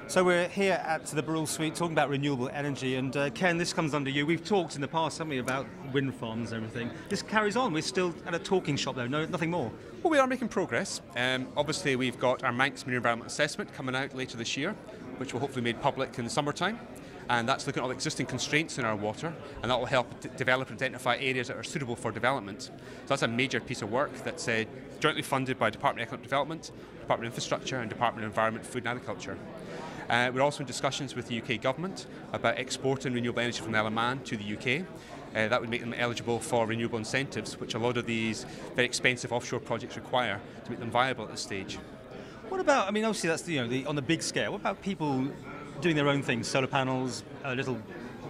So we're here at the Burrell Suite talking about renewable energy, and Ken, this comes under you. We've talked in the past, haven't we, about wind farms and everything. This carries on. We're still at a talking shop though, nothing more. Well, we are making progress. Obviously, we've got our Manx Marine Environment Assessment coming out later this year, which will hopefully be made public in the summertime. And that's looking at all the existing constraints in our water, and that will help develop and identify areas that are suitable for development. So that's a major piece of work that's jointly funded by Department of Economic Development, Department of Infrastructure and Department of Environment, Food and Agriculture. We're also in discussions with the UK government about exporting renewable energy from the Isle of Man to the UK. That would make them eligible for renewable incentives, which a lot of these very expensive offshore projects require to make them viable at this stage. What about, I mean, obviously that's on the big scale. What about people doing their own things, solar panels, little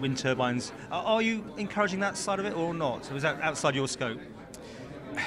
wind turbines? Are you encouraging that side of it or not? Or is that outside your scope?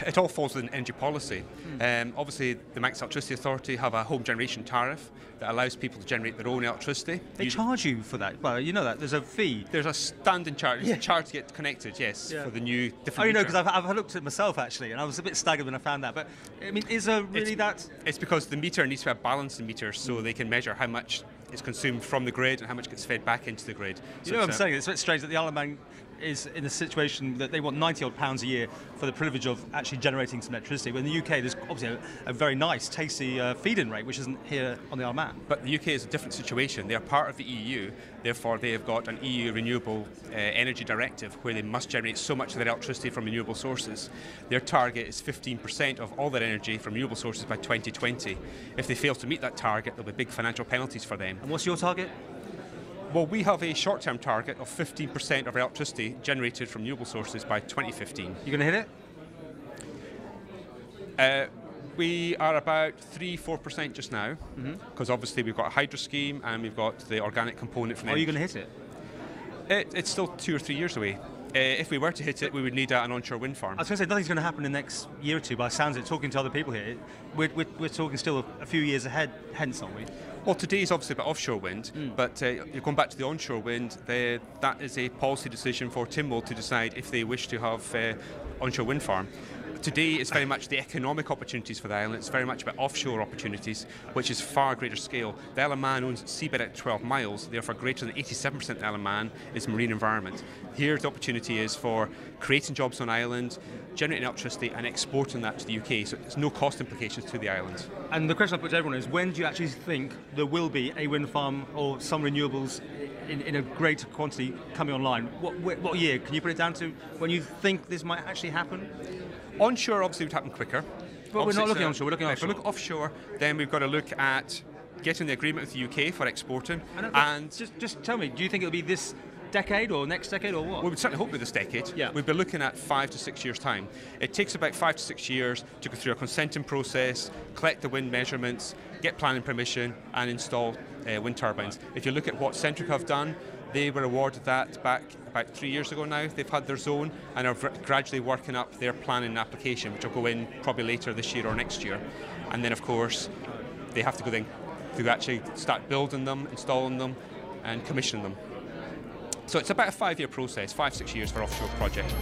It all falls within energy policy. Obviously, the Manx Electricity Authority have a home generation tariff that allows people to generate their own electricity. They charge you for that? Well, you know that. There's a fee. There's a standing charge. There's a charge to get connected, yes, for the new different Oh, you know, meter. because I've looked at it myself, actually, and I was a bit staggered when I found that. But, I mean, is there really that? It's because the meter needs to have balancing meters so they can measure how much is consumed from the grid and how much gets fed back into the grid. You know what I'm saying? It's a bit strange that the Isle of Man is in a situation that they want £90 odd a year for the privilege of actually generating some electricity. But in the UK, there's obviously a very nice, tasty feed-in rate, which isn't here on the Isle of Man. But the UK is a different situation. They are part of the EU, therefore they have got an EU Renewable Energy Directive where they must generate so much of their electricity from renewable sources. Their target is 15% of all their energy from renewable sources by 2020. If they fail to meet that target, there'll be big financial penalties for them. And what's your target? Well, we have a short-term target of 15% of our electricity generated from renewable sources by 2015. You going to hit it? We are about 3-4% just now, because obviously we've got a hydro scheme and we've got the organic component from it. Are you going to hit it? It's still 2 or 3 years away. If we were to hit it, we would need an onshore wind farm. I was going to say, nothing's going to happen in the next year or two, by the sounds of it, talking to other people here. We're talking still a few years ahead, hence, aren't we? Well, today is obviously about offshore wind, but you're going back to the onshore wind, that is a policy decision for Tynwald to decide if they wish to have onshore wind farm. Today it's very much the economic opportunities for the island. It's very much about offshore opportunities, which is far greater scale. The Isle of Man owns seabed at 12 miles, therefore greater than 87% of the Isle of Man is marine environment. Here the opportunity is for creating jobs on island, generating electricity and exporting that to the UK, so there's no cost implications to the island. And the question I put to everyone is, when do you actually think there will be a wind farm or some renewables in a greater quantity coming online? What year? Can you put it down to when you think this might actually happen? Onshore obviously would happen quicker. But obviously we're not looking onshore, we're looking offshore. If we look offshore, then we've got to look at getting the agreement with the UK for exporting. And just tell me, do you think it'll be this decade or next decade or what? We would certainly hope with this decade. Yeah. We'd be looking at 5 to 6 years' time. It takes about 5 to 6 years to go through a consenting process, collect the wind measurements, get planning permission and install wind turbines. If you look at what Centrica have done, they were awarded that back about 3 years ago now. They've had their zone and are gradually working up their planning application, which will go in probably later this year or next year. And then, of course, they have to go then to actually start building them, installing them, and commissioning them. So it's about a 5-year process, 5-6 years for offshore projects.